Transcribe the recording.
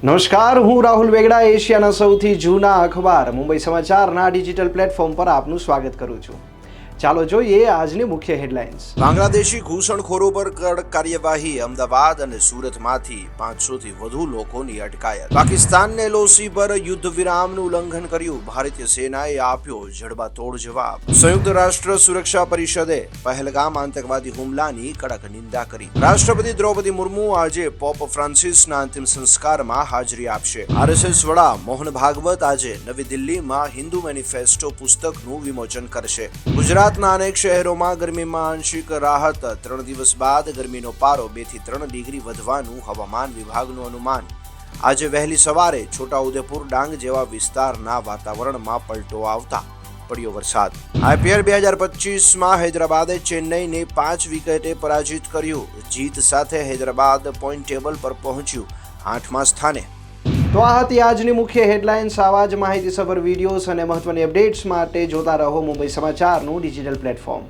નમસ્કાર, હું રાહુલ વેગડા એશિયાના સૌથી જૂના અખબાર મુંબઈ સમાચારના ડિજિટલ પ્લેટફોર્મ પર આપનું સ્વાગત કરું છું. ચાલો જોઈએ આજની મુખ્ય હેડલાઇન્સ. બાંગ્લાદેશી ઘૂસણખોરો પર કડક કાર્યવાહી. અમદાવાદ અને સુરતમાંથી 500 થી વધુ લોકોની અટકાયત. પાકિસ્તાનને એલઓસી પર યુદ્ધ વિરામનું ઉલ્લંઘન કર્યું. ભારતીય સેનાએ આપ્યો જડબાતોડ જવાબ. સંયુક્ત રાષ્ટ્ર સુરક્ષા પરિષદે પહેલગામ આતંકવાદી હુમલાની કડક નિંદા કરી. રાષ્ટ્રપતિ દ્રૌપદી મુર્મુ આજે પોપ ફ્રાન્સિસના અંતિમ સંસ્કારમાં હાજરી આપશે. આરએસએસ વડા મોહન ભાગવત આજે નવી દિલ્હીમાં હિન્દુ મેનિફેસ્ટો પુસ્તકનું વિમોચન કરશે. ગુજરાતના અનેક શહેરોમાં ગરમીમાં આંશિક રાહત. 3 દિવસ બાદ ગરમીનો પારો 2 થી 3 ડિગ્રી વધવાનું હવામાન વિભાગનું અનુમાન. આજે વહેલી સવારે છોટાઉદેપુર, ડાંગ જેવા વિસ્તારના વાતાવરણમાં પલટો આવતા પડ્યો વરસાદ. આઈપીએલ 2025માં હૈદરાબાદે ચેન્નઈને 5 વિકેટે પરાજિત કર્યું. જીત સાથે હૈદરાબાદ પોઈન્ટ ટેબલ પર પહોંચ્યું 8મા સ્થાને. તો આ હતી આજની મુખ્ય હેડલાઇન્સ. આવા જ માહિતીસભર વિડીયોઝ અને મહત્વની અપડેટ્સ માટે જોતા રહો મુંબઈ સમાચારનું ડિજિટલ પ્લેટફોર્મ.